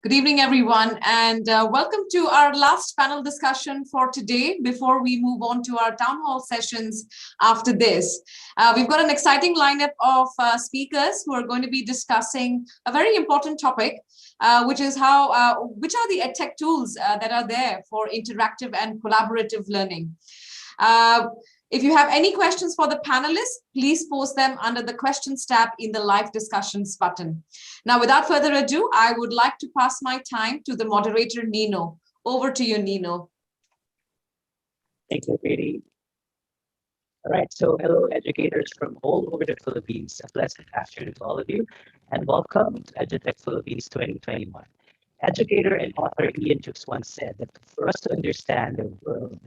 Good evening, everyone, and welcome to our last panel discussion for today before we move on to our town hall sessions after this. We've got an exciting lineup of speakers who are going to be discussing a very important topic, which is which are the EdTech tools that are there for interactive and collaborative learning. If you have any questions for the panelists, please post them under the questions tab in the live discussions button. Now, without further ado, I would like to pass my time to the moderator, Nino. Over to you, Nino. Thank you, Katie. All right, so hello, educators from all over the Philippines. A pleasant afternoon to all of you, and welcome to EduTech Philippines 2021. Educator and author Ian Jukes once said that for us to understand the world,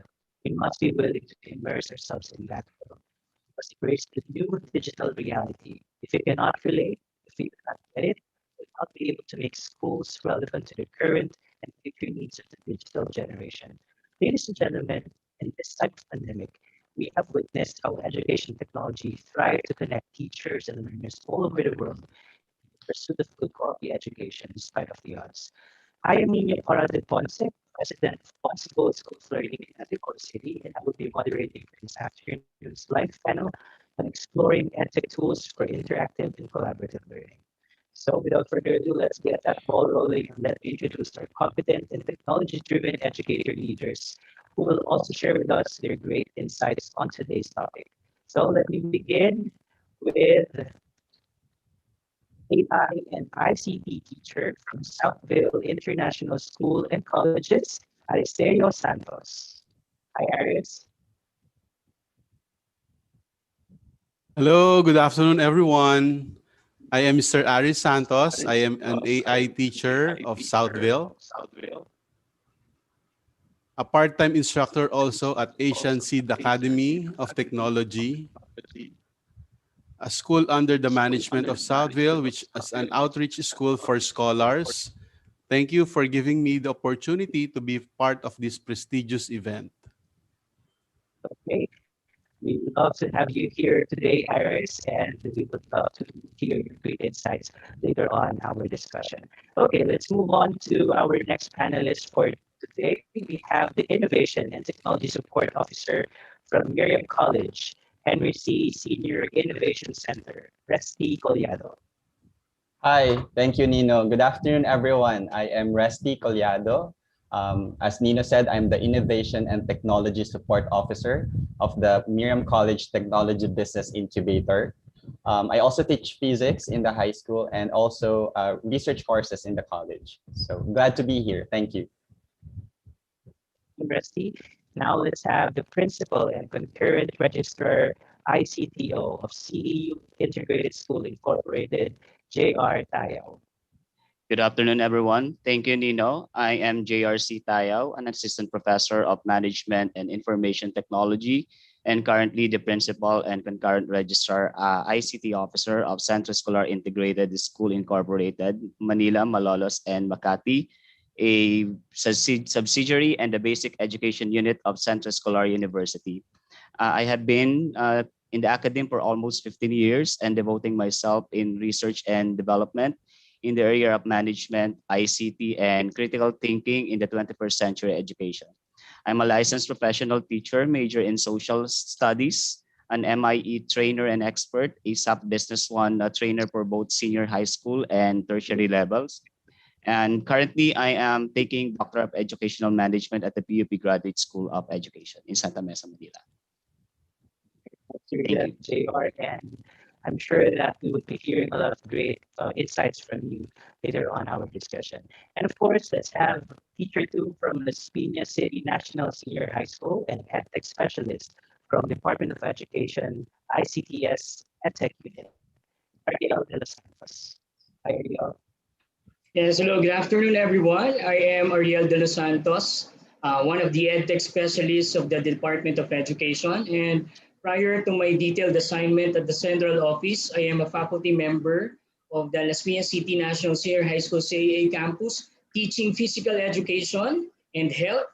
we must be willing to immerse ourselves in that world. We must embrace the new digital reality. If you cannot relate, if you cannot get it, you will not be able to make schools relevant to the current and future needs of the digital generation. Ladies and gentlemen, in this type of pandemic, we have witnessed how education technology thrive to connect teachers and learners all over the world in pursuit of good quality education despite of the odds. I am Nino Parade Ponce, President of Possible Schools Learning in Antipolo City, and I will be moderating this afternoon's live panel on exploring EdTech tools for interactive and collaborative learning. So without further ado, let's get that ball rolling and let me introduce our competent and technology-driven educator leaders who will also share with us their great insights on today's topic. So let me begin with AI and ICT teacher from Southville International School and Colleges, Aristerio Santos. Hi, Aris. Hello, good afternoon, everyone. I am Mr. Aris Santos. I am an AI teacher of Southville, a part-time instructor also at Asian Seed Academy of Technology, a school under the management of Southville, which is an outreach school for scholars. Thank you for giving me the opportunity to be part of this prestigious event. Okay, we would love to have you here today, Iris, and we would love to hear your great insights later on our discussion. Okay, let's move on to our next panelist for today. We have the Innovation and Technology Support Officer from Miriam College, Henry C. Senior Innovation Center, Resty Collado. Hi, thank you, Nino. Good afternoon, everyone. I am Resty Collado. As Nino said, I'm the Innovation and Technology Support Officer of the Miriam College Technology Business Incubator. I also teach physics in the high school and also research courses in the college. So glad to be here. Thank you. Resty. Now let's have the Principal and Concurrent Registrar ICTO of CEU Integrated School Incorporated, J.R. Tayo. Good afternoon, everyone. Thank you, Nino. I am JRC Tayo, an Assistant Professor of Management and Information Technology, and currently the Principal and Concurrent Registrar ICT Officer of Centro Escolar Integrated School Incorporated, Manila, Malolos, and Makati, a subsidiary and the basic education unit of Centro Escolar University. I have been in the academy for almost 15 years and devoting myself in research and development in the area of management, ICT, and critical thinking in the 21st century education. I'm a licensed professional teacher, major in social studies, an MIE trainer and expert, a SAP Business One trainer for both senior high school and tertiary levels. And currently, I am taking Doctor of Educational Management at the PUP Graduate School of Education in Santa Mesa, Manila. Thank you, JR. And I'm sure that we would be hearing a lot of great insights from you later on our discussion. And of course, let's have teacher 2 from Las Piñas City National Senior High School and EdTech specialist from Department of Education, ICTS EdTech Unit, Ariel de los Santos. Hi, Ariel. Yes, hello, good afternoon, everyone. I am Ariel de los Santos, one of the EdTech specialists of the Department of Education. And prior to my detailed assignment at the central office, I am a faculty member of the Las Piñas City National Senior High School CAA campus, teaching physical education and health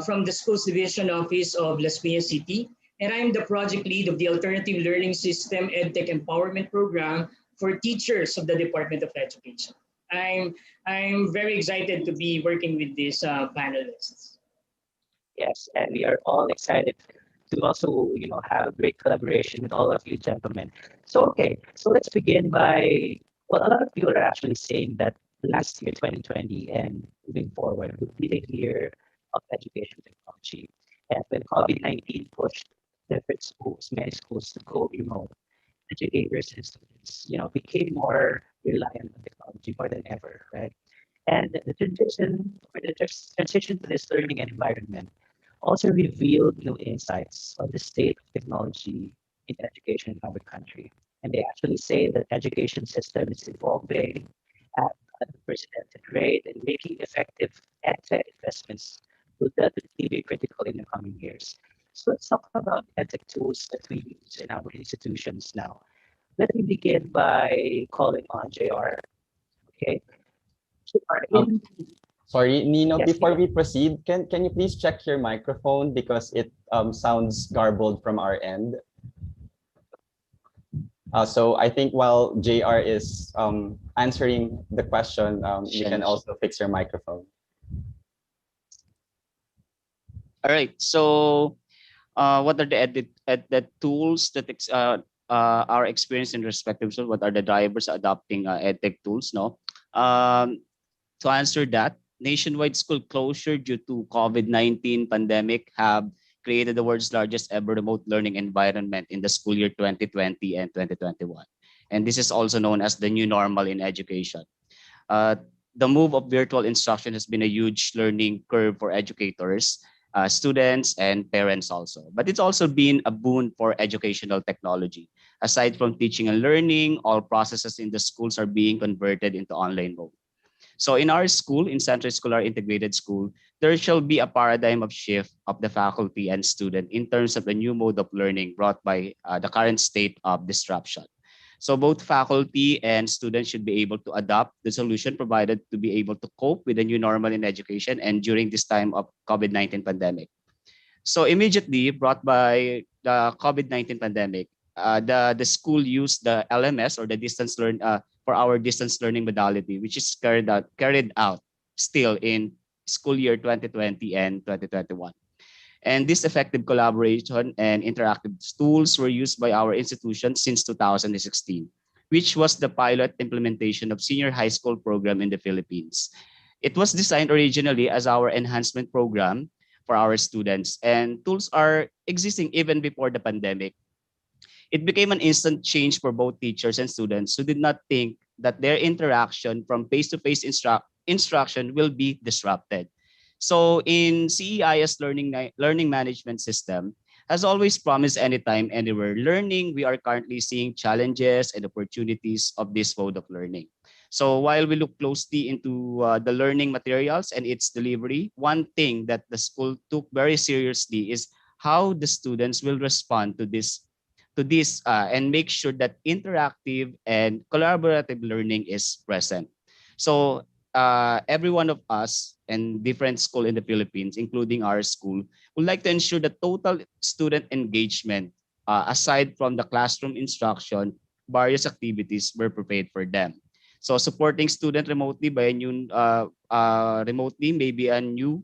from the Schools Division Office of Las Piñas City. And I'm the project lead of the Alternative Learning System EdTech Empowerment Program for teachers of the Department of Education. I'm very excited to be working with these panelists. Yes, and we are all excited to also, have great collaboration with all of you gentlemen. So, okay, so let's begin by, well, a lot of people are actually saying that last year, 2020, and moving forward will be the year of education technology. And when COVID-19 pushed different schools, many schools to go remote, educators and students, became more reliant on technology more than ever, right? And the transition to this learning environment also revealed new insights on the state of technology in education in our country. And they actually say that education system is evolving at an unprecedented rate and making effective EdTech investments will definitely be critical in the coming years. So let's talk about EdTech tools that we use in our institutions now. Let me begin by calling on JR. Okay. JR, Um, Sorry, Nino, yes, before Nino. we proceed, can you please check your microphone because it sounds garbled from our end? So I think while JR is answering the question, you can also fix your microphone. All right. So, what are the tools that are experienced in respective tools? What are the drivers adopting edtech tools? No. Um, to answer that, nationwide school closure due to COVID-19 pandemic have created the world's largest ever remote learning environment in the school year 2020 and 2021. And this is also known as the new normal in education. Uh, the move of virtual instruction has been a huge learning curve for educators, students, and parents also. But it's also been a boon for educational technology. Aside from teaching and learning, all processes in the schools are being converted into online mode. So in our school, in Central School, our integrated school, there shall be a paradigm of shift of the faculty and student in terms of the new mode of learning brought by the current state of disruption. So both faculty and students should be able to adopt the solution provided to be able to cope with the new normal in education and during this time of COVID-19 pandemic. So immediately brought by the COVID-19 pandemic, the school used the LMS or the distance learn for our distance learning modality, which is carried out still in school year 2020 and 2021. And this effective collaboration and interactive tools were used by our institution since 2016, which was the pilot implementation of senior high school program in the Philippines. It was designed originally as our enhancement program for our students, and tools are existing even before the pandemic. It became an instant change for both teachers and students who did not think that their interaction from face-to-face instruction will be disrupted. So in CEIS learning management system has always promised anytime, anywhere learning, we are currently seeing challenges and opportunities of this mode of learning. So while we look closely into the learning materials and its delivery, one thing that the school took very seriously is how the students will respond to this and make sure that interactive and collaborative learning is present. So every one of us and different school in the Philippines, including our school, would like to ensure the total student engagement aside from the classroom instruction, various activities were prepared for them. So supporting student remotely by a new remotely may be a new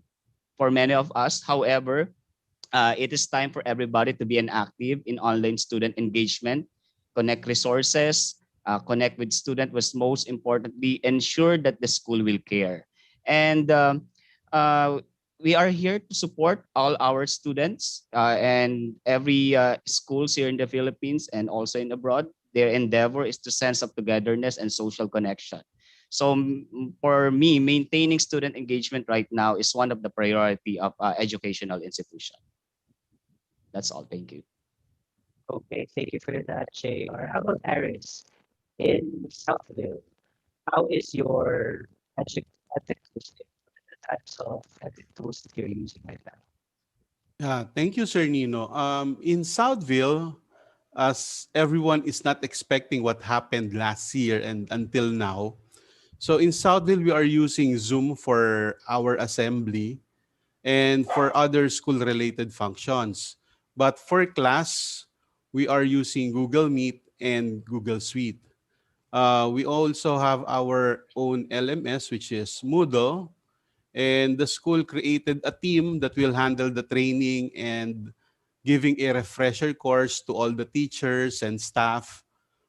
for many of us. However, it is time for everybody to be an active in online student engagement, connect resources, connect with student was most importantly, ensure that the school will care. And uh, we are here to support all our students and every schools here in the Philippines and also in abroad. Their endeavor is to sense of togetherness and social connection. So for me, maintaining student engagement right now is one of the priority of educational institution. That's all. Thank you. Okay, thank you for that, Jay. Or how about Aris in Southville? How is your ethic system, the types of ethic tools that you're using right now? Yeah, thank you, Sir Nino. In Southville, as everyone is not expecting what happened last year and until now, so in Southville, we are using Zoom for our assembly and for other school-related functions. But for class, we are using Google Meet and Google Suite. We also have our own LMS, which is Moodle. And the school created a team that will handle the training and giving a refresher course to all the teachers and staff,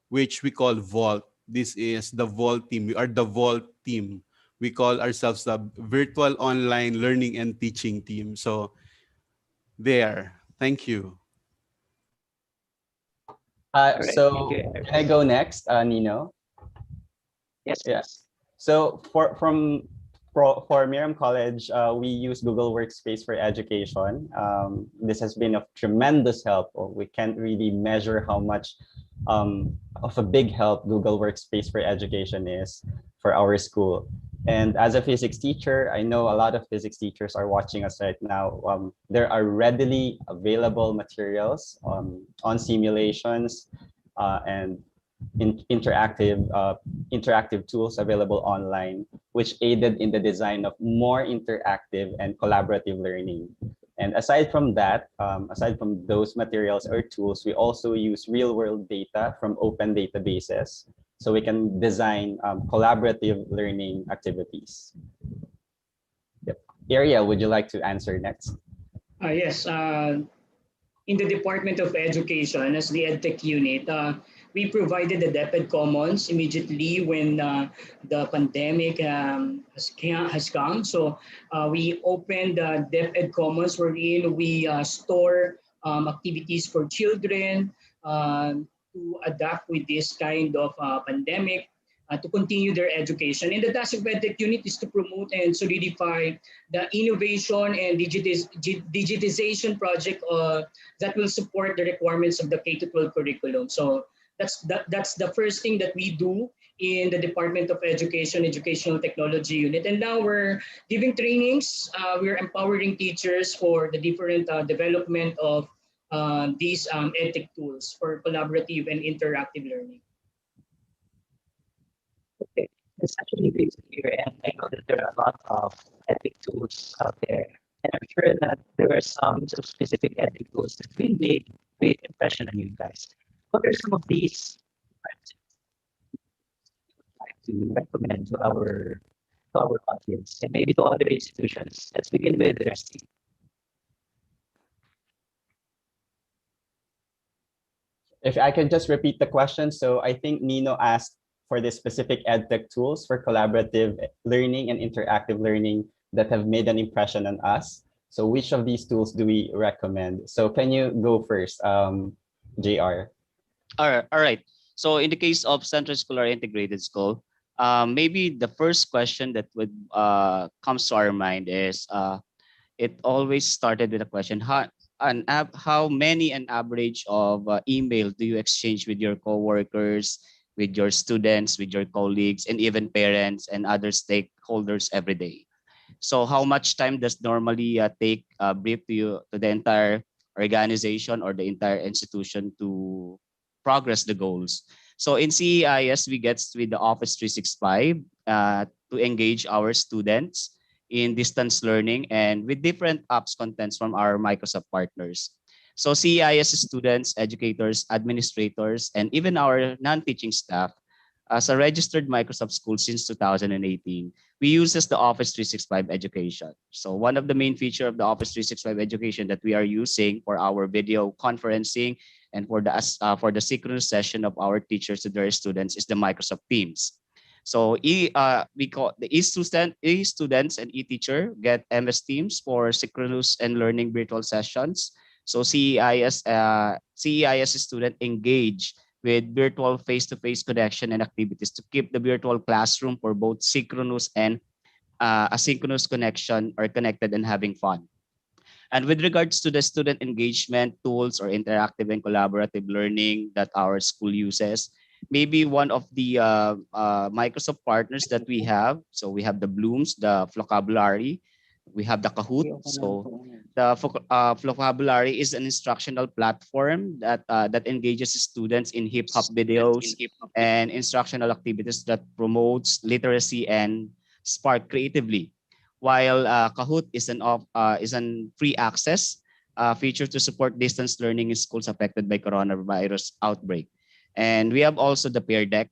which we call Vault. This is the Vault team. We are the Vault team. We call ourselves the Virtual Online Learning and Teaching Team. So there. Thank you. All right. Thank So you. can I go next, Nino? Yes. Yeah. Yes. So for Miriam College, we use Google Workspace for education. This has been of tremendous help. We can't really measure how much of a big help Google Workspace for education is for our school. And as a physics teacher, I know a lot of physics teachers are watching us right now. There are readily available materials on simulations and interactive tools available online, which aided in the design of more interactive and collaborative learning. And aside from that, aside from those materials or tools, we also use real-world data from open databases, so we can design collaborative learning activities. Yep. Area, would you like to answer next? Yes. In the Department of Education, as the EdTech unit, we provided the DepEd Commons immediately when the pandemic has come. So we opened the DepEd Commons wherein we store activities for children to adapt with this kind of pandemic. To continue their education. And the task of EdTech unit is to promote and solidify the innovation and digitization project that will support the requirements of the K-12 curriculum. So that's the first thing that we do in the Department of Education, Educational Technology Unit. And now we're giving trainings. We're empowering teachers for the different development of these EdTech tools for collaborative and interactive learning. Okay. It's actually great to hear, and I know that there are a lot of ethic tools out there, and I'm sure that there are some specific ethic tools that really made great impression on you guys. What are some of these you'd like to recommend to our audience and maybe to other institutions? Let's begin with Rusty. If I can just repeat the question. So I think Nino asked for the specific EdTech tools for collaborative learning and interactive learning that have made an impression on us. So which of these tools do we recommend? So can you go first, JR? All right. So in the case of Central School or Integrated School, maybe the first question that would comes to our mind is it always started with a question: how many an average of email do you exchange with your coworkers, with your students, with your colleagues, and even parents and other stakeholders every day? So how much time does normally take brief to you to the entire organization or the entire institution to progress the goals? So in CEIS, we get with the Office 365 to engage our students in distance learning and with different apps contents from our Microsoft partners. So CEIS students, educators, administrators, and even our non-teaching staff, as a registered Microsoft school since 2018, we use the Office 365 education. So one of the main feature of the Office 365 education that we are using for our video conferencing and for the synchronous session of our teachers to their students is the Microsoft Teams. So we call the e-students and e-teacher get MS Teams for synchronous and learning virtual sessions. So CEIS student engage with virtual face-to-face connection and activities to keep the virtual classroom for both synchronous and asynchronous connection or connected and having fun. And with regards to the student engagement tools or interactive and collaborative learning that our school uses, maybe one of the Microsoft partners that we have, so we have the Blooms, the Vocabulary, we have the Kahoot. So the Vocabulary is an instructional platform that engages students in hip hop videos and instructional activities that promotes literacy and spark creatively. While Kahoot is an free access feature to support distance learning in schools affected by coronavirus outbreak. And we have also the Peer Deck,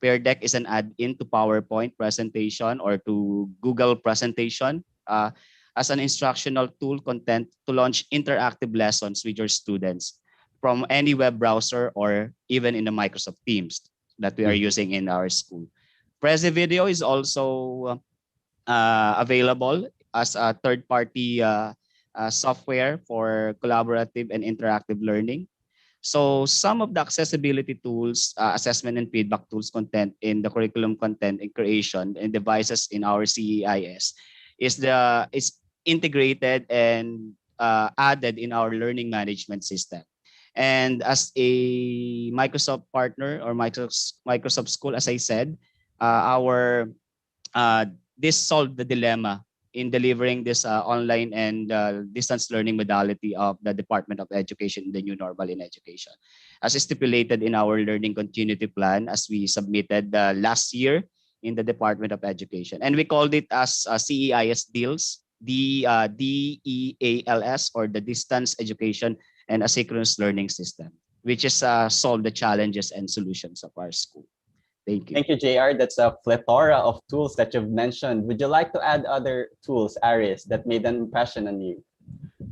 Peer Deck is an add-in to PowerPoint presentation or to Google presentation as an instructional tool content to launch interactive lessons with your students from any web browser or even in the Microsoft Teams that we are using in our school. Prezi Video is also available as a third-party software for collaborative and interactive learning. So some of the accessibility tools, assessment and feedback tools content in the curriculum content and creation and devices in our CEIS is integrated and added in our learning management system. And as a Microsoft partner or Microsoft school, as I said, our this solved the dilemma in delivering this online and distance learning modality of the Department of Education, the new normal in education. As stipulated in our learning continuity plan, as we submitted last year in the Department of Education. And we called it as CEIS deals, DEALS, or the Distance Education and Asynchronous Learning System, which is solve the challenges and solutions of our school. Thank you. Thank you, JR. That's a plethora of tools that you've mentioned. Would you like to add other tools, Aris, that made an impression on you?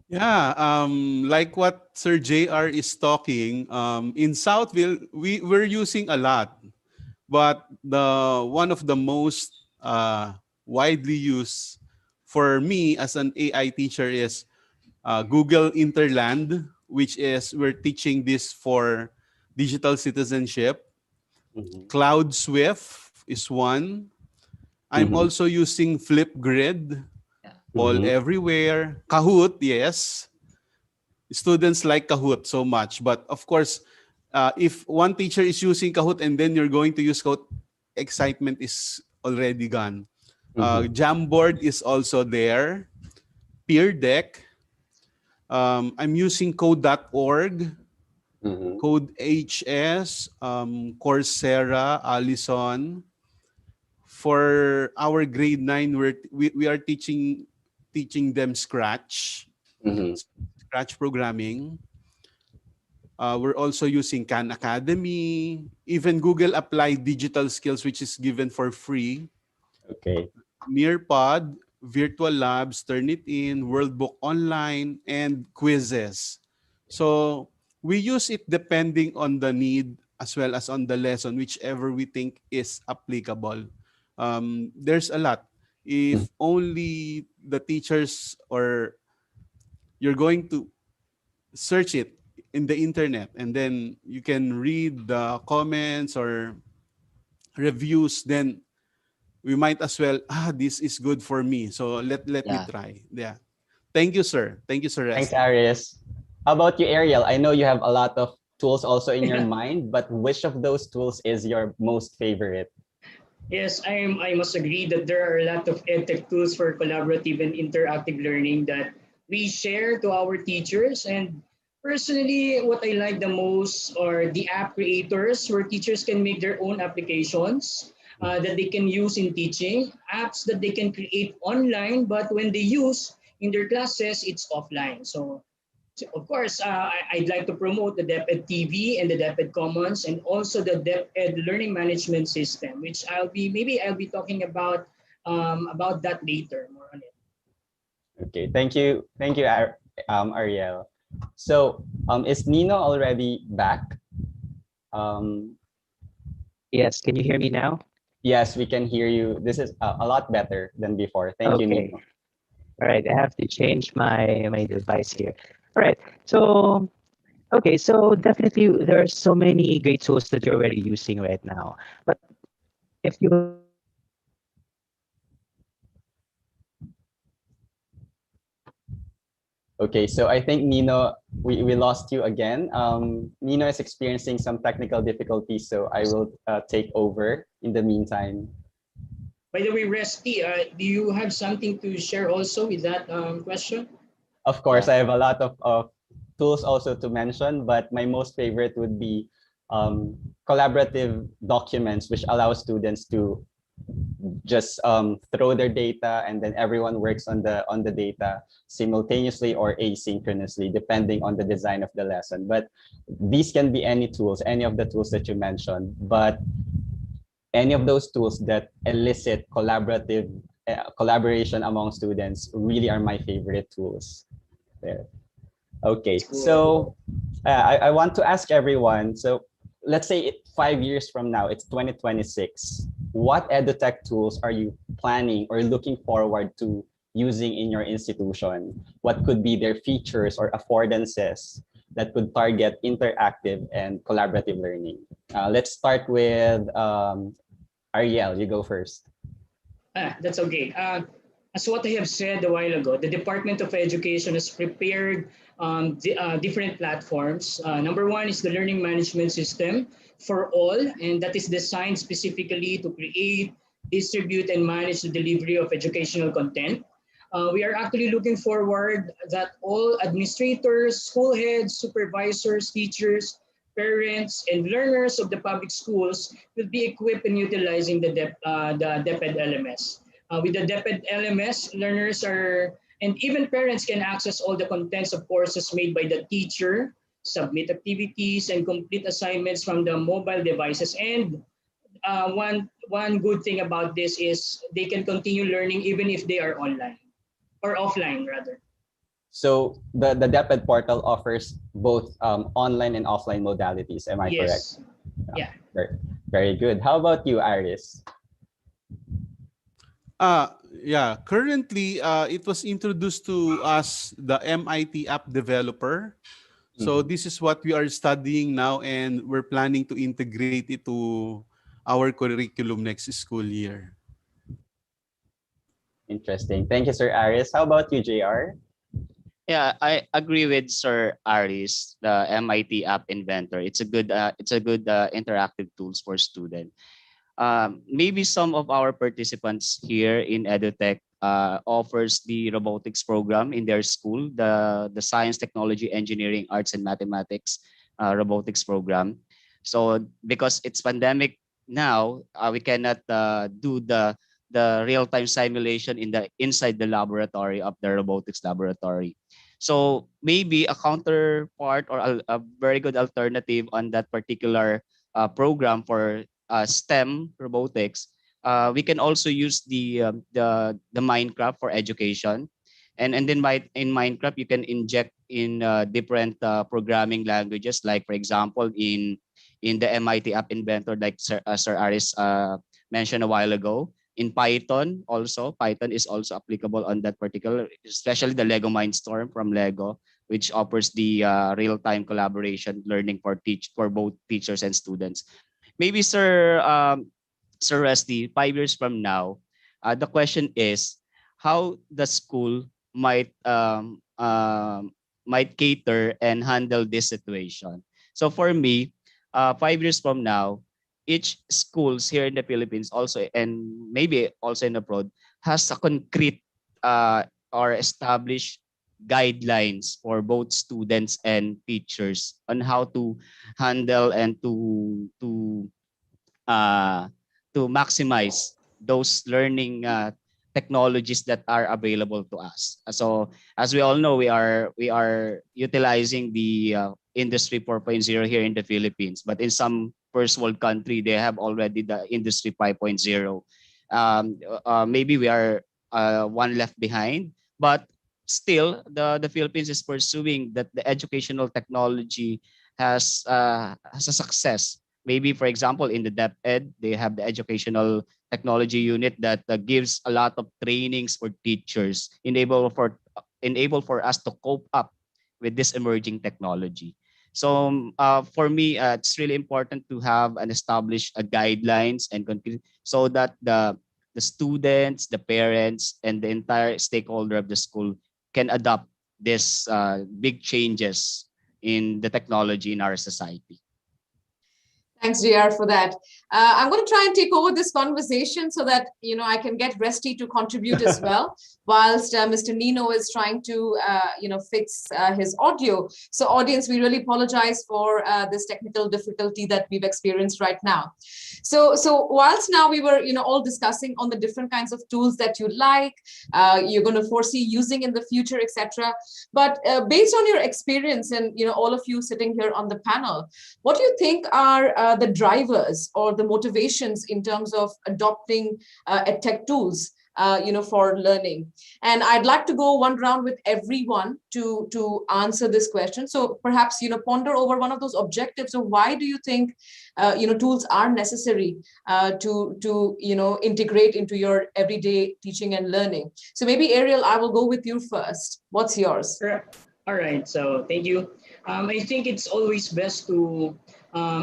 Yeah, like what Sir JR is talking, in Southville, we're using a lot, but the one of the most widely used for me as an AI teacher is Google Interland, which is we're teaching this for digital citizenship. Cloud Swift is one. I'm also using Flipgrid, All Everywhere, Kahoot, yes. Students like Kahoot so much, but of course, if one teacher is using Kahoot and then you're going to use Kahoot, excitement is already gone. Jamboard is also there. Peer Deck. I'm using code.org. Code HS, Coursera, Allison. For our grade 9, we are teaching them Scratch, Scratch programming. We're also using Khan Academy, even Google Applied Digital Skills, which is given for free. Okay. Nearpod, Virtual Labs, Turnitin, Worldbook Online, and quizzes. So we use it depending on the need as well as on the lesson, whichever we think is applicable. There's a lot. If only the teachers or you're going to search it in the internet and then you can read the comments or reviews, then we might as well, this is good for me. So let me try. Yeah. Thank you, sir. Thank you, sir. Thanks, Resty. Aris. How about you, Ariel? I know you have a lot of tools also in your mind, but which of those tools is your most favorite? Yes, I must agree that there are a lot of EdTech tools for collaborative and interactive learning that we share to our teachers. And personally, what I like the most are the app creators where teachers can make their own applications that they can use in teaching, apps that they can create online, but when they use in their classes, it's offline. So of course, I'd like to promote the DepEd TV and the DepEd Commons and also the DepEd Learning Management System, which I'll be talking about that later, more on it. Okay, thank you, Ariel. So, is Nino already back? Yes, can you hear me now? Yes, we can hear you. This is a lot better than before. Thank you, Nino. All right, I have to change my device here. All right, so okay, so definitely there are so many great tools that you're already using right now. But if you Okay, so I think Nino, we lost you again. Nino is experiencing some technical difficulties, so I will take over in the meantime. By the way, Resty, do you have something to share also with that question? Of course, I have a lot of tools also to mention, but my most favorite would be collaborative documents, which allow students to just throw their data and then everyone works on the data simultaneously or asynchronously, depending on the design of the lesson. But these can be any tools, any of the tools that you mentioned. But any of those tools that elicit collaboration among students really are my favorite tools there. Okay, Cool. so I want to ask everyone, so let's say 5 years from now, it's 2026. What EduTech tools are you planning or looking forward to using in your institution? What could be their features or affordances that could target interactive and collaborative learning? Let's start with Ariel, you go first. That's okay. As what I have said a while ago, the Department of Education has prepared different platforms. Number one is the learning management system for all, and that is designed specifically to create, distribute, and manage the delivery of educational content. We are actually looking forward that all administrators, school heads, supervisors, teachers, parents, and learners of the public schools will be equipped in utilizing the DepEd LMS. With the DepEd LMS, learners are, and even parents can access all the contents of courses made by the teacher, submit activities, and complete assignments from the mobile devices. And one good thing about this is they can continue learning even if they are online or offline rather. So the DepEd portal offers both online and offline modalities. Am I correct? Yes. Yeah. Very, very good. How about you, Iris? Yeah, currently it was introduced to us the MIT app developer. So this is what we are studying now, and we're planning to integrate it to our curriculum next school year. Interesting. Thank you, Sir Aris. How about you, JR? Yeah, I agree with Sir Aris, the MIT App Inventor. It's a good interactive tools for students. Maybe some of our participants here in EduTech offers the robotics program in their school, the science, technology, engineering, arts, and mathematics robotics program. So because it's pandemic now, we cannot do the real-time simulation inside the laboratory of the robotics laboratory. So maybe a counterpart or a very good alternative on that particular program for STEM robotics, we can also use the Minecraft for education, and then in Minecraft you can inject in different programming languages, like for example in the MIT App Inventor, like Sir Aris mentioned a while ago. In Python also, Python is also applicable on that particular, especially the Lego Mindstorm from Lego, which offers the real-time collaboration learning for both teachers and students. Maybe Sir Rusty, 5 years from now, the question is how the school might cater and handle this situation. So for me, 5 years from now, each schools here in the Philippines also, and maybe also in abroad, has a concrete or established guidelines for both students and teachers on how to handle and to maximize those learning technologies that are available to us. So as we all know, we are utilizing the Industry 4.0 here in the Philippines, but in some first world country, they have already the Industry 5.0. Maybe we are one left behind, but still the Philippines is pursuing that the educational technology has a success. Maybe, for example, in the DepEd, they have the educational technology unit that gives a lot of trainings for teachers, enable for us to cope up with this emerging technology. So for me, it's really important to have an established guidelines and so that the students, the parents, and the entire stakeholder of the school can adopt this big changes in the technology in our society. Thanks, JR, for that. I'm going to try and take over this conversation so that I can get Rusty to contribute as well, whilst Mr. Nino is trying to fix his audio. So, audience, we really apologize for this technical difficulty that we've experienced right now. So whilst now we were all discussing on the different kinds of tools that you like, you're going to foresee using in the future, etc. But based on your experience and all of you sitting here on the panel, what do you think are the drivers or the motivations in terms of adopting EdTech tools for learning? And I'd like to go one round with everyone to answer this question. So perhaps, ponder over one of those objectives of why do you think, tools are necessary to integrate into your everyday teaching and learning. So maybe Ariel, I will go with you first. What's yours? Sure. All right, so thank you. I think it's always best to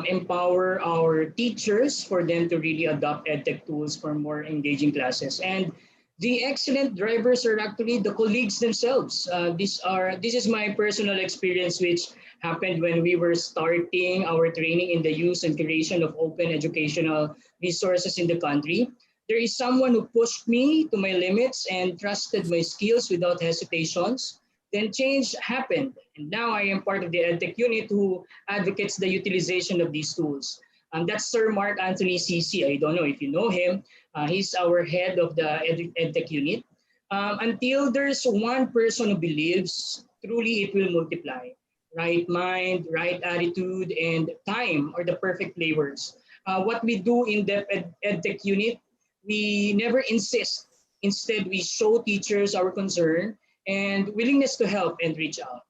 empower our teachers for them to really adopt EdTech tools for more engaging classes. And the excellent drivers are actually the colleagues themselves. This is my personal experience, which happened when we were starting our training in the use and creation of open educational resources in the country. There is someone who pushed me to my limits and trusted my skills without hesitations. Then change happened, and now I am part of the EdTech unit who advocates the utilization of these tools. That's Sir Mark Anthony CC. I don't know if you know him. He's our head of the EdTech unit. Until there's one person who believes, truly it will multiply. Right mind, right attitude, and time are the perfect flavors. What we do in the EdTech unit, we never insist. Instead, we show teachers our concern and willingness to help and reach out.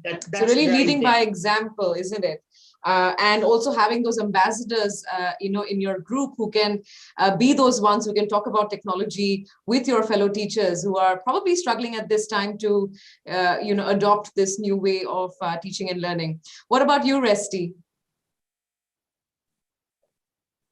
That's so really leading by example, isn't it? And also having those ambassadors, in your group who can be those ones who can talk about technology with your fellow teachers who are probably struggling at this time to, adopt this new way of teaching and learning. What about you, Resty?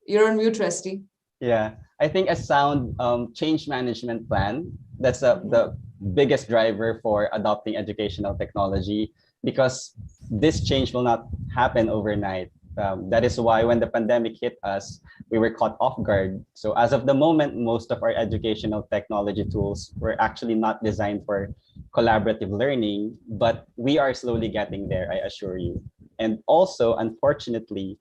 You're on mute, Resty. Yeah, I think a sound change management plan, that's the biggest driver for adopting educational technology, because this change will not happen overnight. That is why when the pandemic hit us, we were caught off guard. So as of the moment, most of our educational technology tools were actually not designed for collaborative learning, but we are slowly getting there, I assure you. And also, unfortunately,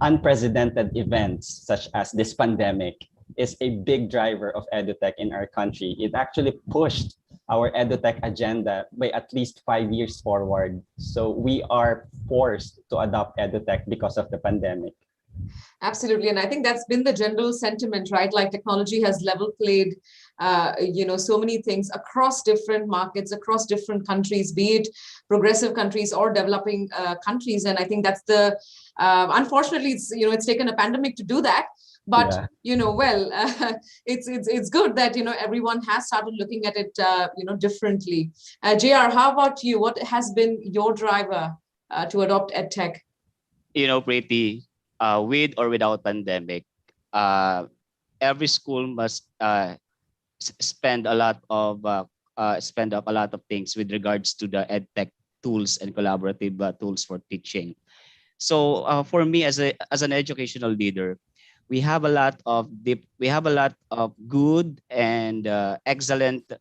unprecedented events such as this pandemic is a big driver of EduTech in our country. It actually pushed our EduTech agenda by at least 5 years forward. So we are forced to adopt EduTech because of the pandemic. Absolutely. And I think that's been the general sentiment, right? Like technology has level played, so many things across different markets, across different countries, be it progressive countries or developing countries. And I think that's the, unfortunately, it's taken a pandemic to do that. But, it's good that, everyone has started looking at it, differently. JR, how about you? What has been your driver to adopt EdTech? Pretty with or without pandemic, every school must spend a lot of things with regards to the EdTech tools and collaborative tools for teaching. So for me as an educational leader, we have a lot of good and excellent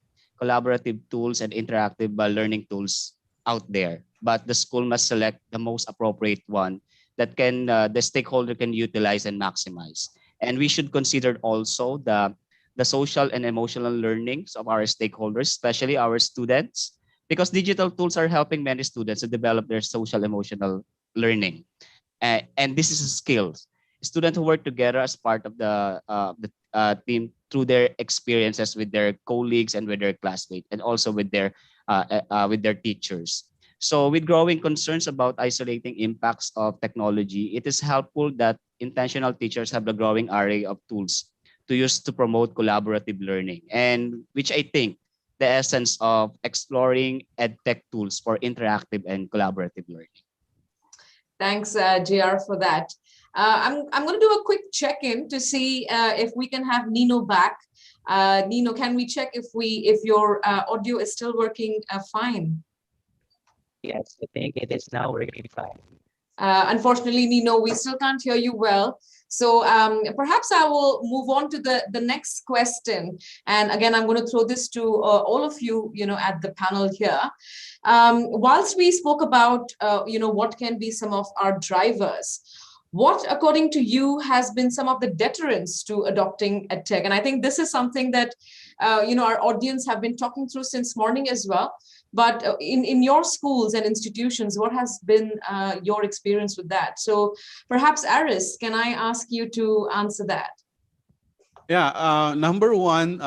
collaborative tools and interactive learning tools out there, but the school must select the most appropriate one that can the stakeholder can utilize and maximize. And we should consider also the social and emotional learnings of our stakeholders, especially our students, because digital tools are helping many students to develop their social emotional learning. And this is a skill. Students who work together as part of the team through their experiences with their colleagues and with their classmates, and also with their teachers. So with growing concerns about isolating impacts of technology, it is helpful that intentional teachers have a growing array of tools to use to promote collaborative learning, and which I think the essence of exploring EdTech tools for interactive and collaborative learning. Thanks, JR, for that. I'm going to do a quick check-in to see if we can have Nino back. Nino, can we check if your audio is still working fine? Yes, I think it is now working fine. Unfortunately, Nino, we still can't hear you well. So perhaps I will move on to the next question. And again, I'm going to throw this to all of you, at the panel here. Whilst we spoke about, what can be some of our drivers, what, according to you, has been some of the deterrents to adopting EdTech? And I think this is something that, our audience have been talking through since morning as well. But in your schools and institutions, what has been your experience with that? So perhaps Aris, can I ask you to answer that? Yeah, number one,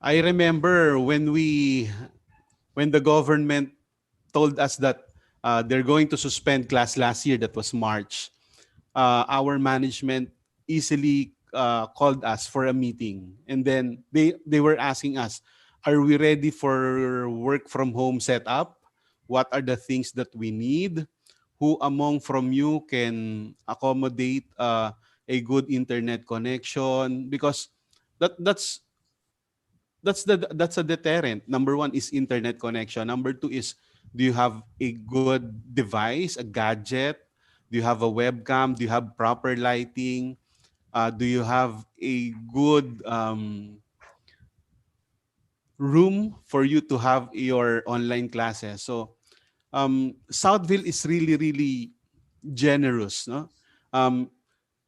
I remember when the government told us that they're going to suspend class last year, that was March. Our management easily called us for a meeting, and then they were asking us, are we ready for work from home setup? What are the things that we need? Who among from you can accommodate a good internet connection? Because that's that's a deterrent. Number one is internet connection. Number two is, do you have a good device, a gadget? Do you have a webcam? Do you have proper lighting? Do you have a good room for you to have your online classes? So Southville is really, really generous. No? Um,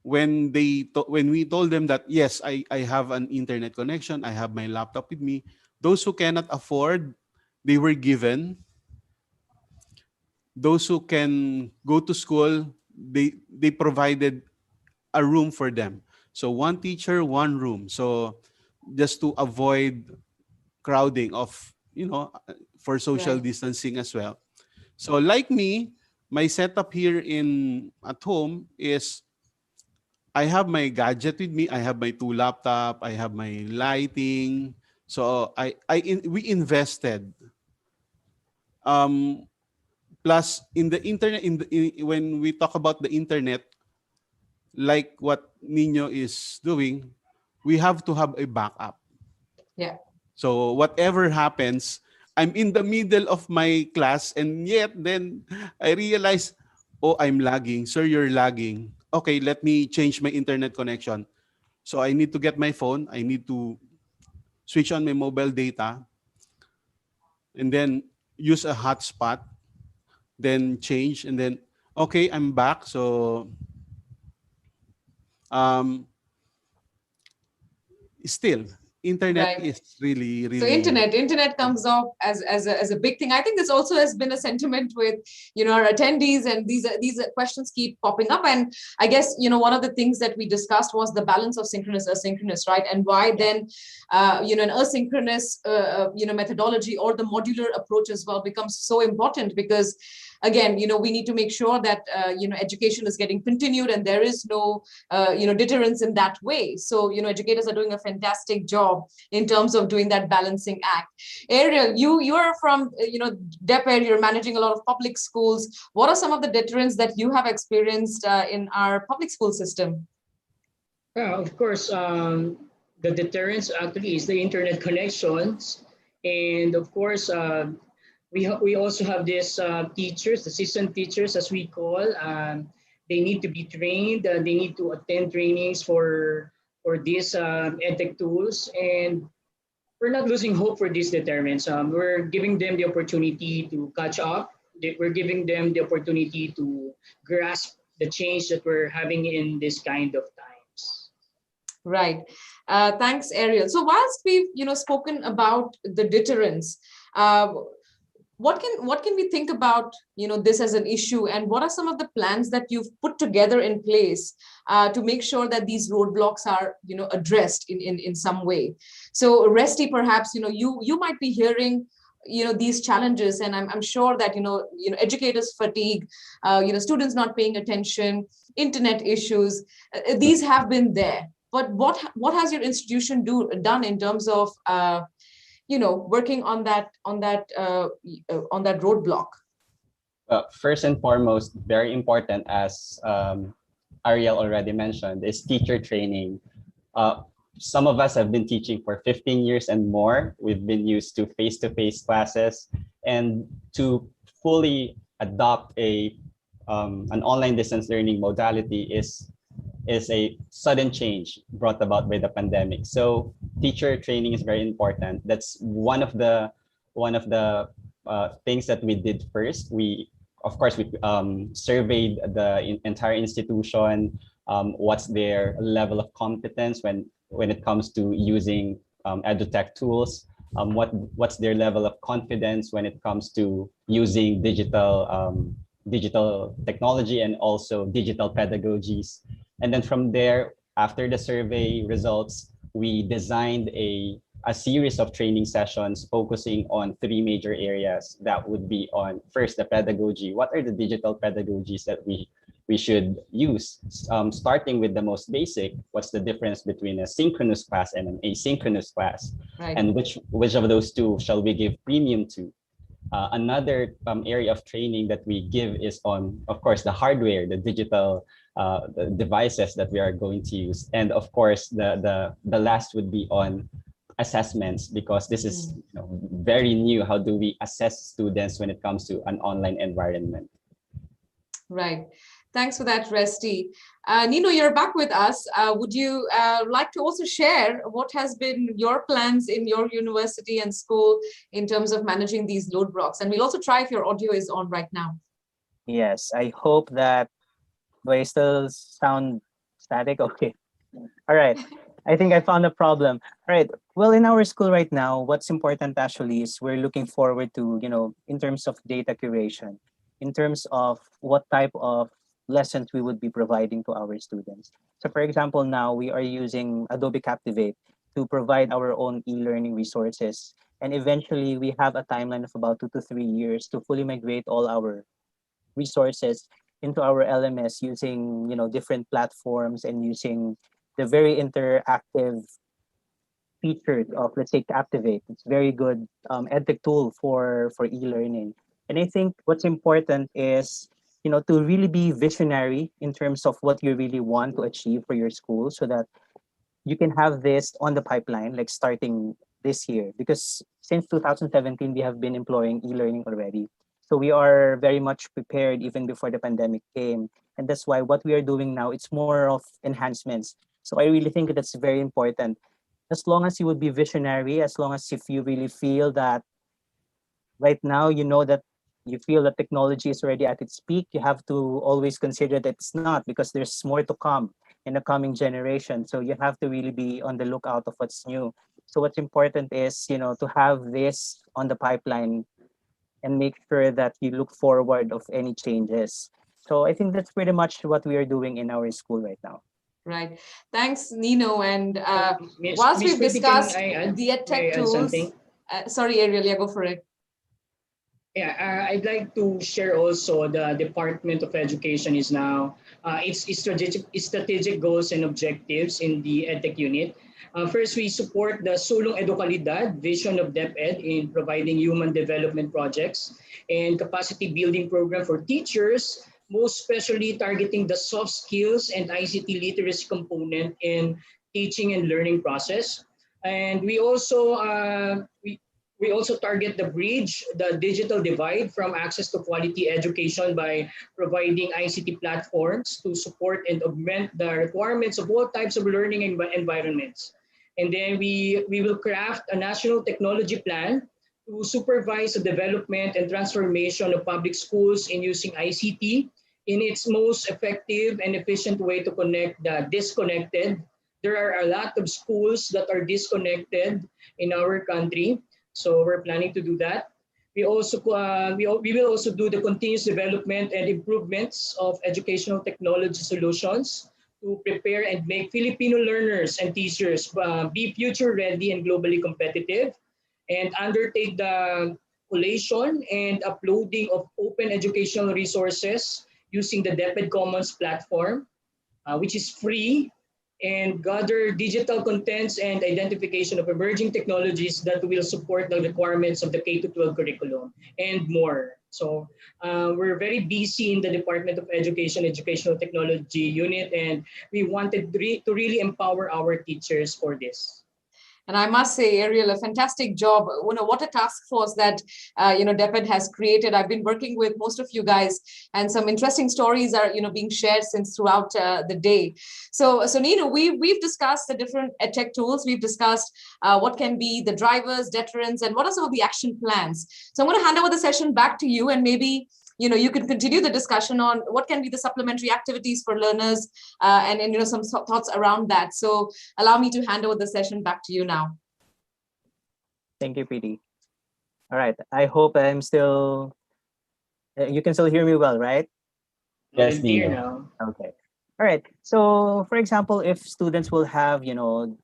when we told them that, yes, I have an internet connection, I have my laptop with me, those who cannot afford, they were given. Those who can go to school, they provided a room for them. So one teacher, one room. So just to avoid crowding of, for social Right. distancing as well. So like me, my setup here in at home is, I have my gadget with me. I have my two laptop. I have my lighting. So we invested. Um, Plus in the internet, when we talk about the internet, like what Nino is doing, we have to have a backup. Yeah. So whatever happens, I'm in the middle of my class, and yet then I realize, oh, I'm lagging. Sir, you're lagging. Okay, let me change my internet connection. So I need to get my phone. I need to switch on my mobile data and then use a hotspot, then change, and then, okay, I'm back. So um, still, internet Right. is really, So really, internet comes off as a big thing. I think this also has been a sentiment with our attendees, and these questions keep popping up. And I guess one of the things that we discussed was the balance of synchronous asynchronous, right? And why then an asynchronous methodology or the modular approach as well becomes so important, because again, we need to make sure that education is getting continued, and there is no deterrence in that way. So educators are doing a fantastic job in terms of doing that balancing act. Ariel, you are from DepEd, you're managing a lot of public schools. What are some of the deterrents that you have experienced in our public school system? Yeah, of course, the deterrence actually is the internet connections. And of course, we also have these teachers, the seasoned teachers, as we call. They need to be trained. They need to attend trainings for these EdTech tools. And we're not losing hope for these determinants. We're giving them the opportunity to catch up. We're giving them the opportunity to grasp the change that we're having in this kind of times. Right. Thanks, Ariel. So whilst we've spoken about the deterrence, what can we think about this as an issue, and what are some of the plans that you've put together in place to make sure that these roadblocks are addressed in some way? So Resty, perhaps you might be hearing these challenges, and I'm sure that educators fatigue, students not paying attention, internet issues, these have been there. But what has your institution done in terms of working on that roadblock? First and foremost, very important, as Ariel already mentioned, is teacher training. Some of us have been teaching for 15 years and more. We've been used to face-to-face classes, and to fully adopt an online distance learning modality is a sudden change brought about by the pandemic. So teacher training is very important. That's one of the things that we did first. Of course, we surveyed the entire institution. What's their level of competence when it comes to using EduTech tools? what's their level of confidence when it comes to using digital technology and also digital pedagogies. And then from there, after the survey results, we designed a series of training sessions focusing on three major areas. That would be on, first, the pedagogy. What are the digital pedagogies that we should use? Starting with the most basic, what's the difference between a synchronous class and an asynchronous class? Right. And which of those two shall we give premium to? Another area of training that we give is on, of course, the hardware, the digital the devices that we are going to use. And of course, the last would be on assessments, because this is very new. How do we assess students when it comes to an online environment? Right. Thanks for that, Resty. Nino, you're back with us. Would you like to also share what has been your plans in your university and school in terms of managing these load blocks? And we'll also try if your audio is on right now. Yes, I hope that, do I still sound static? Okay. All right. I think I found a problem. All right. Well, in our school right now, what's important actually is we're looking forward to, in terms of data curation, in terms of what type of lessons we would be providing to our students. So for example, now we are using Adobe Captivate to provide our own e-learning resources. And eventually we have a timeline of about 2 to 3 years to fully migrate all our resources into our LMS using, different platforms and using the very interactive features of, let's say, Captivate. It's very good EdTech tool for e-learning. And I think what's important is, to really be visionary in terms of what you really want to achieve for your school, so that you can have this on the pipeline, like starting this year. Because since 2017, we have been employing e-learning already. So we are very much prepared even before the pandemic came. And that's why what we are doing now, it's more of enhancements. So I really think that's very important. As long as you would be visionary, as long as if you really feel that right now, that you feel that technology is already at its peak, you have to always consider that it's not, because there's more to come in the coming generation. So you have to really be on the lookout of what's new. So what's important is, to have this on the pipeline and make sure that you look forward of any changes. So I think that's pretty much what we are doing in our school right now. Right. Thanks, Nino. And Miss- whilst Miss we've Pretty, discussed can I add- the may I EdTech add tools, something? sorry, Ariel, yeah, go for it. Yeah, I'd like to share also the Department of Education is now its strategic goals and objectives in the EdTech unit. First, we support the Sulong Edukalidad vision of DepEd in providing human development projects and capacity building program for teachers, most especially targeting the soft skills and ICT literacy component in teaching and learning process. And we also target the bridge, the digital divide from access to quality education by providing ICT platforms to support and augment the requirements of all types of learning environments. And then we will craft a national technology plan to supervise the development and transformation of public schools in using ICT in its most effective and efficient way to connect the disconnected. There are a lot of schools that are disconnected in our country. So we're planning to do that. We will also do the continuous development and improvements of educational technology solutions to prepare and make Filipino learners and teachers be future ready and globally competitive, and undertake the collation and uploading of open educational resources using the DepEd Commons platform, which is free, and gather digital contents and identification of emerging technologies that will support the requirements of the K12 curriculum and more. So we're very busy in the Department of Education, Educational Technology unit, and we wanted to really empower our teachers for this. And I must say, Ariel, a fantastic job. What a task force that, DepEd has created. I've been working with most of you guys, and some interesting stories are, being shared since throughout the day. So Nino, we've discussed the different EdTech tools. We've discussed what can be the drivers, deterrents, and what are some of the action plans. So I'm going to hand over the session back to you, and maybe you can continue the discussion on what can be the supplementary activities for learners and some thoughts around that. So allow me to hand over the session back to you now. Thank you, PD. All right. I hope I'm still, you can still hear me well, right? Yes, Volunteer Nino. now. Okay. All right. So, for example, if students will have,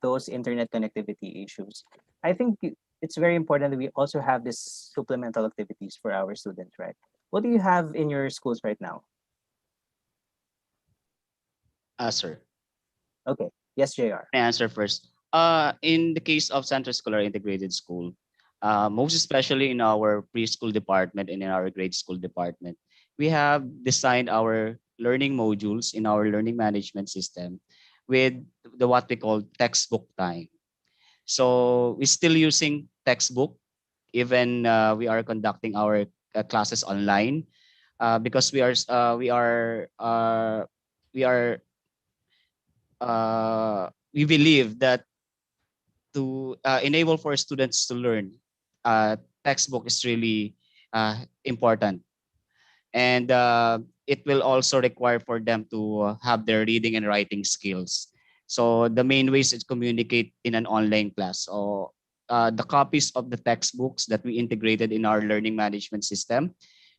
those internet connectivity issues, I think it's very important that we also have this supplemental activities for our students, right? What do you have in your schools right now? Sir. Okay. Yes, JR. I answer first. In the case of Central Scholar Integrated School, most especially in our preschool department and in our grade school department, we have designed our learning modules in our learning management system with the what we call textbook time. So we're still using textbook even we are conducting our classes online because we believe that to enable for students to learn, textbook is really important, and it will also require for them to have their reading and writing skills. So the main ways is communicate in an online class. So the copies of the textbooks that we integrated in our learning management system,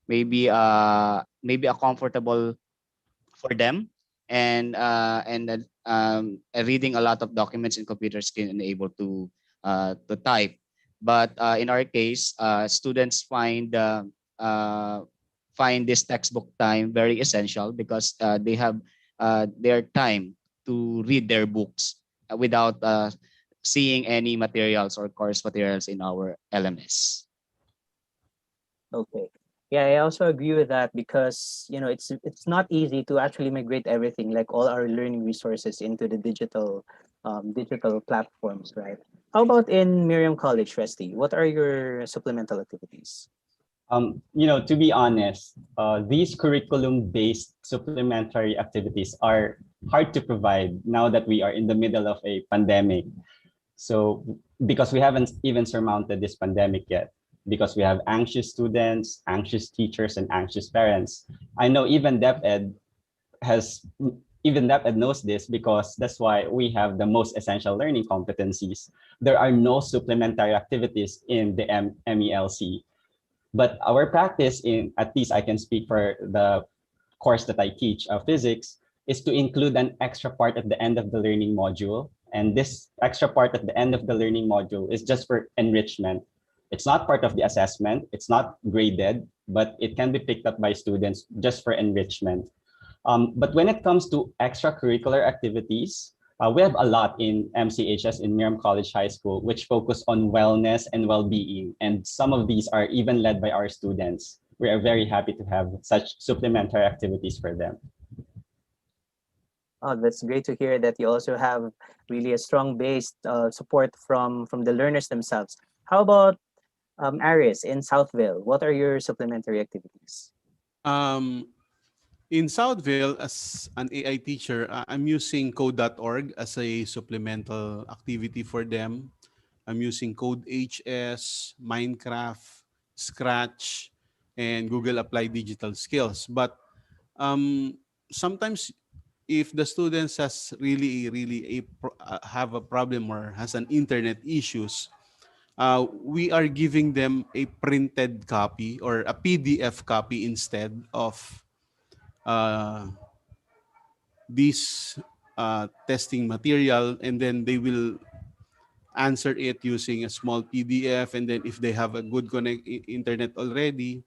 maybe a comfortable for them, and reading a lot of documents in computer skill and able to type. But in our case, students find this textbook time very essential because they have their time to read their books without seeing any materials or course materials in our LMS. Okay. Yeah, I also agree with that because it's not easy to actually migrate everything, like all our learning resources, into the digital platforms, right? How about in Miriam College, Resty? What are your supplemental activities? To be honest, these curriculum-based supplementary activities are hard to provide now that we are in the middle of a pandemic. So because we haven't even surmounted this pandemic yet, because we have anxious students, anxious teachers, and anxious parents. I know has even DepEd knows this because that's why we have the most essential learning competencies. There are no supplementary activities in the MELC. But our practice at least I can speak for the course that I teach, physics, is to include an extra part at the end of the learning module. And this extra part at the end of the learning module is just for enrichment. It's not part of the assessment. It's not graded, but it can be picked up by students just for enrichment. But when it comes to extracurricular activities, we have a lot in MCHS in Miriam College High School, which focus on wellness and well-being. And some of these are even led by our students. We are very happy to have such supplementary activities for them. Oh, that's great to hear that you also have really a strong based support from the learners themselves. How about Aris in Southville? What are your supplementary activities? Um, in Southville, as an AI teacher, I'm using code.org as a supplemental activity for them. I'm using Code HS, Minecraft, Scratch, and Google Applied Digital Skills. But um, sometimes if the students has have a problem or has an internet issues, we are giving them a printed copy or a PDF copy instead of uh, this testing material, and then they will answer it using a small PDF. And then if they have a good internet already,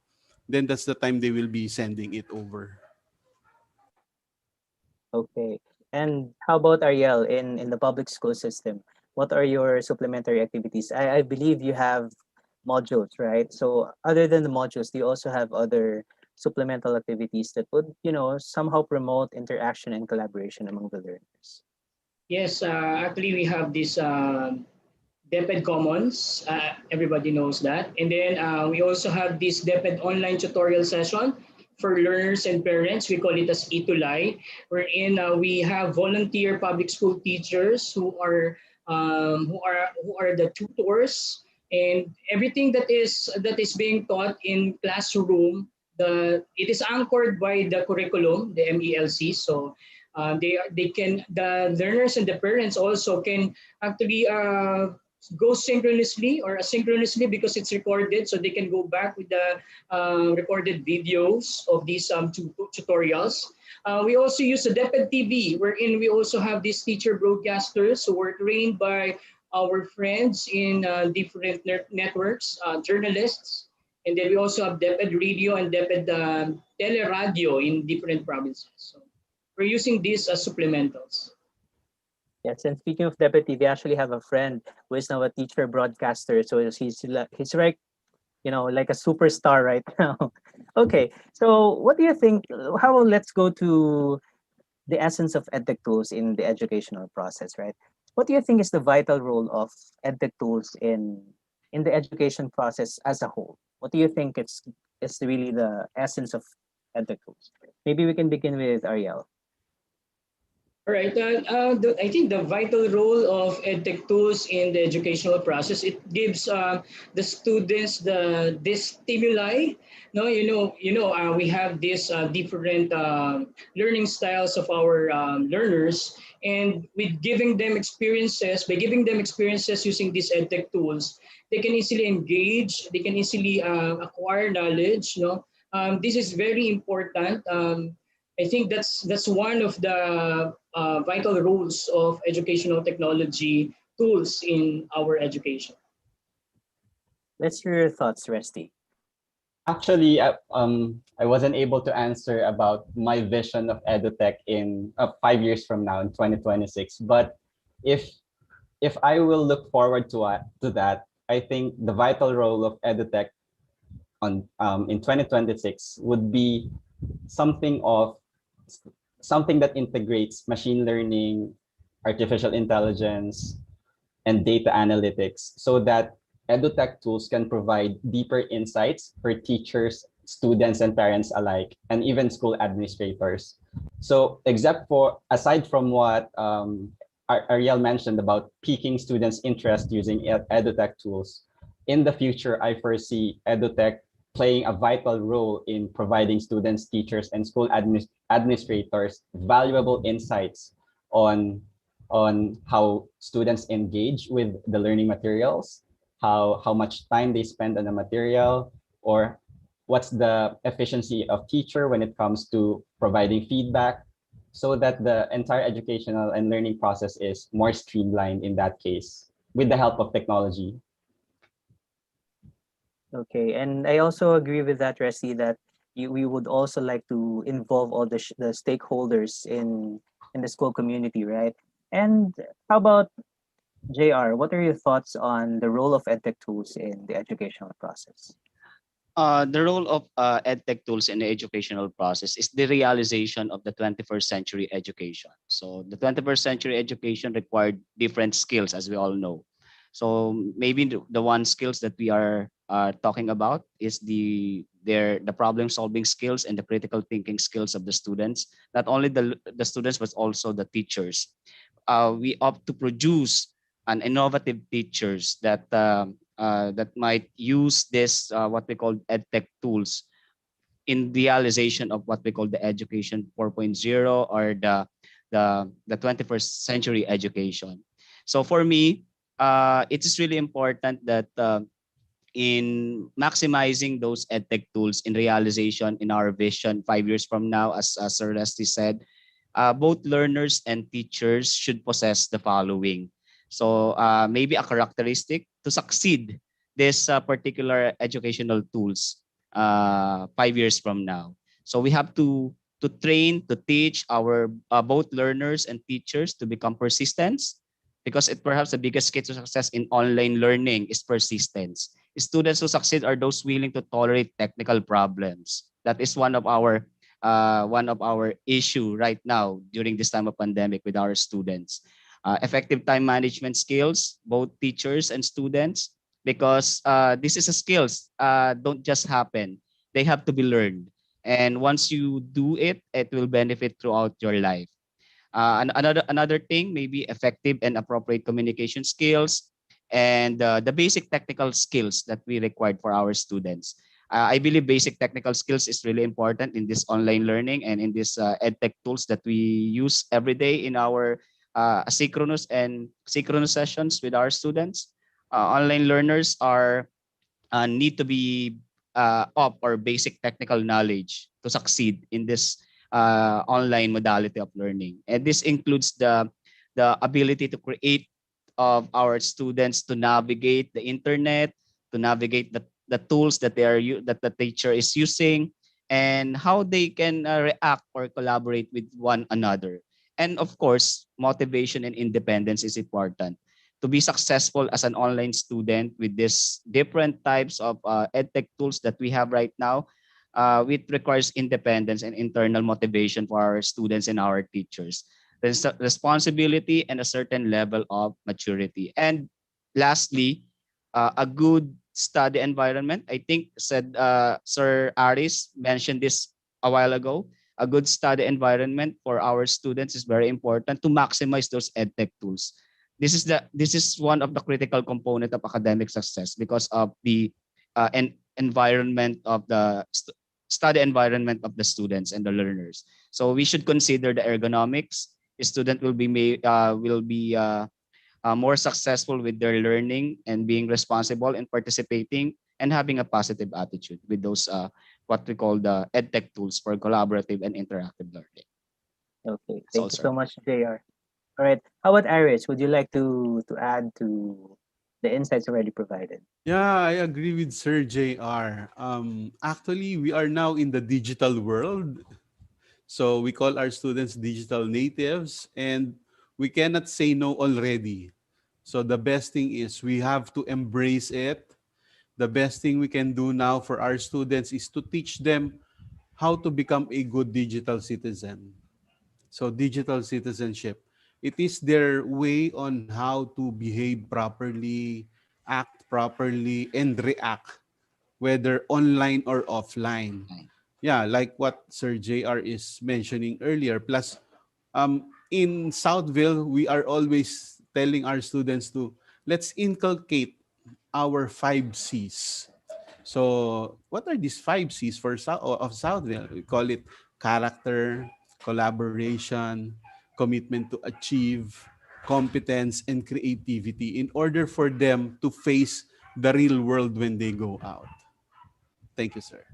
then that's the time they will be sending it over. Okay. And how about Ariel in the public school system? What are your supplementary activities? I believe you have modules, right? So other than the modules, do you also have other supplemental activities that would, somehow promote interaction and collaboration among the learners? Yes, actually we have this DepEd Commons. Everybody knows that. And then we also have this DepEd online tutorial session for learners and parents. We call it as EduTECH, wherein we have volunteer public school teachers who are the tutors, and everything that is being taught in classroom. It is anchored by the curriculum, the MELC. So the learners and the parents also can actually go synchronously or asynchronously because it's recorded, so they can go back with the recorded videos of these tutorials. We also use the DepEd TV, wherein we also have these teacher broadcasters who were trained by our friends in different networks, journalists, and then we also have DepEd Radio and DepEd Teleradio in different provinces. So we're using these as supplementals. Yes, and speaking of deputy, we actually have a friend who is now a teacher broadcaster. So he's like, you know, like a superstar right now. Okay, so what do you think? How about let's go to the essence of EdTech tools in the educational process, right? What do you think is the vital role of EdTech tools in the education process as a whole? What do you think is really the essence of EdTech tools? Maybe we can begin with Ariel. All right. I think the vital role of EdTech tools in the educational process, it gives the students this stimuli. No, we have these different learning styles of our learners, and with giving them experiences, by giving them experiences using these EdTech tools, they can easily engage. They can easily acquire knowledge. This is very important. I think that's one of the vital roles of educational technology tools in our education. Let's hear your thoughts, Resty. Actually, I wasn't able to answer about my vision of EduTech in 5 years from now in 2026. But if if I will look forward to that, I think the vital role of EduTech on in 2026 would be something of something that integrates machine learning, artificial intelligence, and data analytics so that EduTech tools can provide deeper insights for teachers, students, and parents alike, and even school administrators. So aside from what Ariel mentioned about piquing students' interest using EduTech tools, in the future, I foresee EduTech playing a vital role in providing students, teachers, and school administrators valuable insights on how students engage with the learning materials, how much time they spend on the material, or what's the efficiency of teacher when it comes to providing feedback, so that the entire educational and learning process is more streamlined in that case with the help of technology. Okay, and I also agree with that, Resi, that we would also like to involve all the stakeholders in the school community, right? And how about JR? What are your thoughts on the role of EdTech tools in the educational process? The role of EdTech tools in the educational process is the realization of the 21st century education. So the 21st century education required different skills, as we all know. So maybe the one skills that we are talking about is the problem solving skills and the critical thinking skills of the students. Not only the students, but also the teachers. We opt to produce an innovative teachers that that might use this what we call EdTech tools in realization of what we call the education 4.0 or the 21st century education. So for me, it is really important that in maximizing those EdTech tools in realization in our vision 5 years from now, as Sir Resty said, both learners and teachers should possess the following. So maybe a characteristic to succeed this particular educational tools 5 years from now. So we have to train, to teach our both learners and teachers to become persistent, because it perhaps the biggest key to success in online learning is persistence. Students who succeed are those willing to tolerate technical problems. That is one of our issue right now during this time of pandemic with our students. Effective time management skills, both teachers and students, because this is a skills don't just happen. They have to be learned. And once you do it, it will benefit throughout your life. And another thing, maybe effective and appropriate communication skills and the basic technical skills that we required for our students. I believe basic technical skills is really important in this online learning and in this EdTech tools that we use every day in our asynchronous and synchronous sessions with our students. Online learners need to be up or basic technical knowledge to succeed in this online modality of learning. And this includes the ability to create of our students to navigate the internet, to navigate the tools that that the teacher is using, and how they can react or collaborate with one another. And of course, motivation and independence is important. To be successful as an online student with these different types of EdTech tools that we have right now, it requires independence and internal motivation for our students and our teachers. There's a responsibility and a certain level of maturity. And lastly, a good study environment. I think Sir Aris mentioned this a while ago. A good study environment for our students is very important to maximize those EdTech tools. This is one of the critical component of academic success because of the environment of the study environment of the students and the learners. So we should consider the ergonomics. The student will be more successful with their learning and being responsible and participating and having a positive attitude with those what we call the EdTech tools for collaborative and interactive learning. Okay, So, thank you sir. so much, JR. All right, how about Iris? Would you like to add to the insights already provided? Yeah, I agree with Sir JR. Actually, we are now in the digital world. So we call our students digital natives, and we cannot say no already. So the best thing is we have to embrace it. The best thing we can do now for our students is to teach them how to become a good digital citizen. So digital citizenship, it is their way on how to behave properly, act properly, and react, whether online or offline. Yeah, like what Sir JR is mentioning earlier. Plus, in Southville, we are always telling our students to let's inculcate our 5 C's. So, what are these 5 C's for of Southville? We call it character, collaboration, commitment to achieve, competence, and creativity in order for them to face the real world when they go out. Thank you, sir.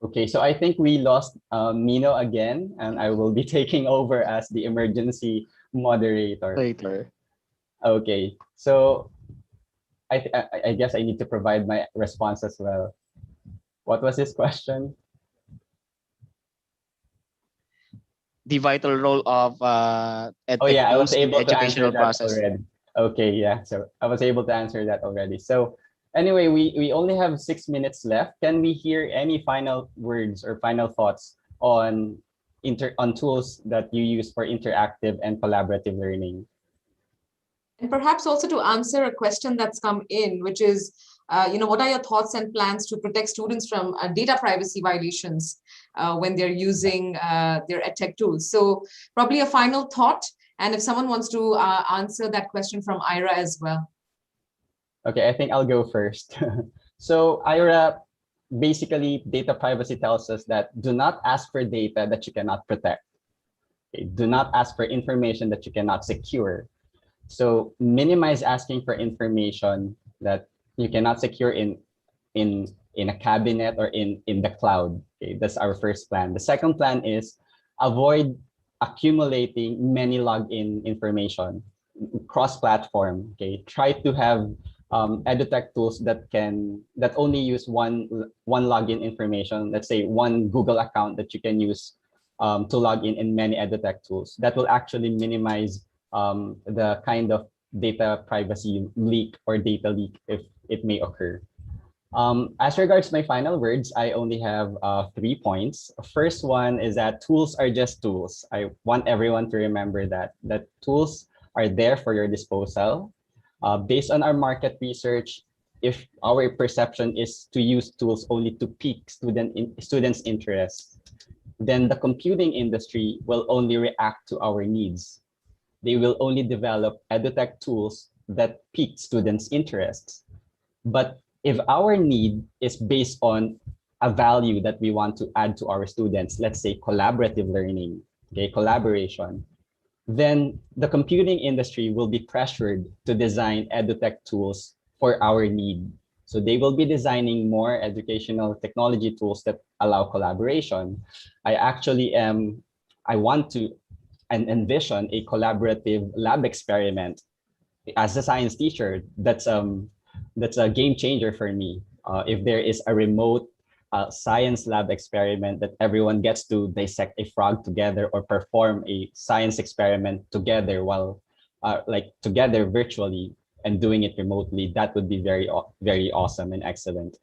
Okay, so I think we lost Nino again, and I will be taking over as the emergency moderator. Later. Okay, so I guess I need to provide my response as well. What was his question? The vital role of Oh EdTech yeah, I was tools in the able to answer educational that process. already. Okay, yeah, so I was able to answer that already. So anyway, we only have 6 minutes left. Can we hear any final words or final thoughts on tools that you use for interactive and collaborative learning? And perhaps also to answer a question that's come in, which is, what are your thoughts and plans to protect students from data privacy violations when they're using their EdTech tools? So probably a final thought. And if someone wants to answer that question from Ira as well. Okay, I think I'll go first. So Ira, basically data privacy tells us that do not ask for data that you cannot protect. Okay? Do not ask for information that you cannot secure. So minimize asking for information that you cannot secure in a cabinet or in the cloud. Okay, that's our first plan. The second plan is avoid accumulating many login information cross-platform. Okay, try to have EduTech tools that only use one login information. Let's say one Google account that you can use to log in many EduTech tools. That will actually minimize the kind of data privacy leak or data leak if it may occur. As regards my final words, I only have 3 points. First one is that tools are just tools. I want everyone to remember that tools are there for your disposal. Based on our market research, if our perception is to use tools only to pique students' interest, then the computing industry will only react to our needs. They will only develop EduTech tools that pique students' interests. But if our need is based on a value that we want to add to our students, let's say collaborative learning, okay, collaboration, then the computing industry will be pressured to design EduTech tools for our need. So they will be designing more educational technology tools that allow collaboration. I want to envision a collaborative lab experiment. As a science teacher, that's a game changer for me. If there is a remote science lab experiment that everyone gets to dissect a frog together or perform a science experiment together while like together virtually and doing it remotely, that would be very awesome and excellent.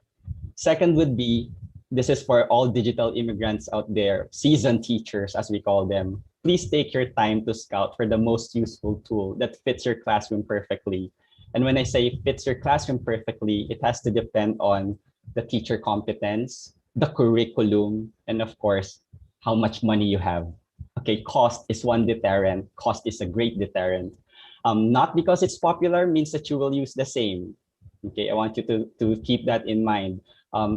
Second would be, this is for all digital immigrants out there, seasoned teachers as we call them. Please take your time to scout for the most useful tool that fits your classroom perfectly. And when I say fits your classroom perfectly, it has to depend on the teacher competence, the curriculum, and of course, how much money you have. Okay, cost is one deterrent. Cost is a great deterrent. Not because it's popular means that you will use the same. Okay, I want you to keep that in mind.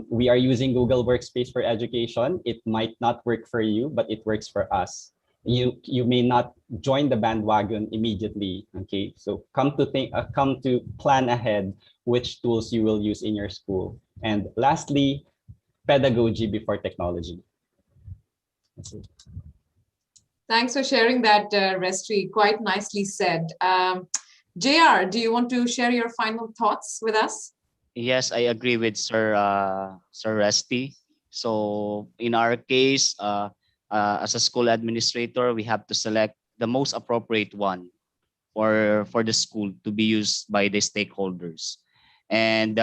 We are using Google Workspace for education. It might not work for you, but it works for us. You may not join the bandwagon immediately. Okay, so come to plan ahead which tools you will use in your school. And lastly, pedagogy before technology. That's it. Thanks for sharing that, Restri. Quite nicely said. JR, do you want to share your final thoughts with us? Yes, I agree with Sir Resty. So in our case, as a school administrator, we have to select the most appropriate one for the school to be used by the stakeholders, and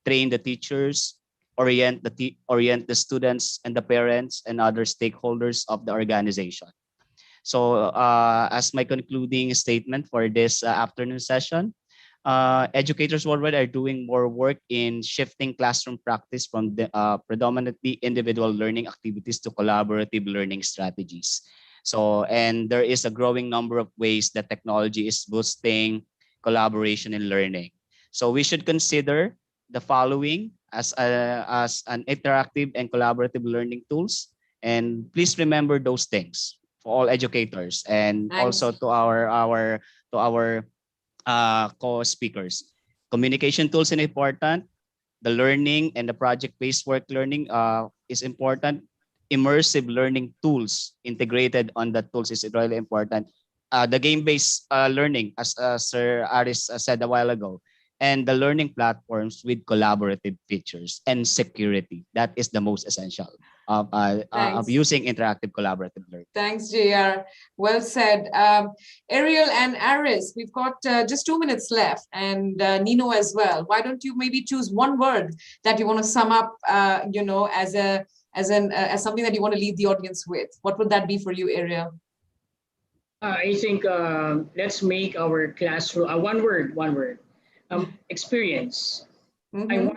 train the teachers, orient the students and the parents and other stakeholders of the organization. So as my concluding statement for this afternoon session, educators worldwide are doing more work in shifting classroom practice from the, predominantly individual learning activities to collaborative learning strategies. So, and there is a growing number of ways that technology is boosting collaboration in learning. So we should consider the following as an interactive and collaborative learning tools. And please remember those things for all educators and Thanks. also to our co-speakers. Communication tools are important. The learning and the project-based work learning is important. Immersive learning tools integrated on the tools is really important. The game-based learning, as Sir Aris said a while ago, and the learning platforms with collaborative features and security. That is the most essential of using interactive collaborative learning. Thanks, JR. Well said. Ariel and Aris, we've got just 2 minutes left, and Nino as well. Why don't you maybe choose one word that you want to sum up, as something that you want to leave the audience with? What would that be for you, Ariel? I think let's make our classroom one word. Experience. I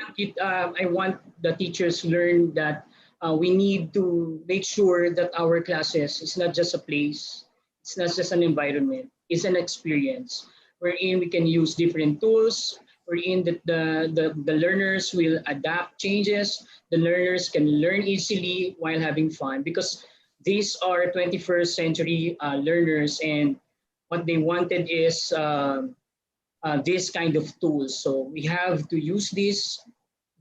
want the teachers to learn that we need to make sure that our classes is not just a place, it's not just an environment, it's an experience wherein we can use different tools, wherein the learners will adapt changes, the learners can learn easily while having fun, because these are 21st century learners, and what they wanted is this kind of tools. So we have to use this,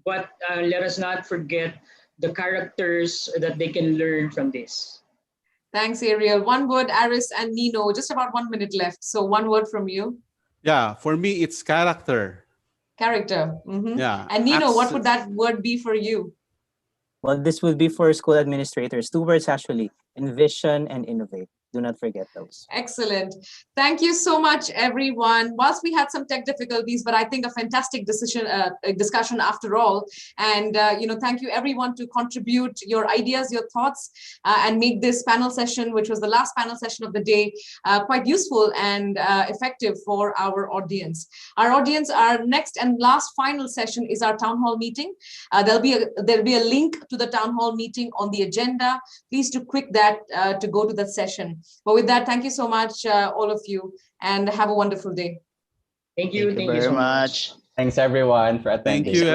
but let us not forget the characters that they can learn from this. Thanks, Ariel. One word, Aris and Nino, just about 1 minute left. So one word from you. Yeah, for me, it's character. Character. Yeah. And Nino, what would that word be for you? Well, this would be for school administrators. 2 words actually: envision and innovate. Do not forget those. Excellent. Thank you so much, everyone. Whilst we had some tech difficulties, but I think a fantastic discussion after all. And, thank you everyone to contribute your ideas, your thoughts, and make this panel session, which was the last panel session of the day, quite useful and effective for our audience. Our next and last final session is our town hall meeting. There'll be a link to the town hall meeting on the agenda. Please do click that to go to that session. But with that, thank you so much, all of you, and have a wonderful day. Thank you Thank you very so much. Thanks everyone for attending. Thank you,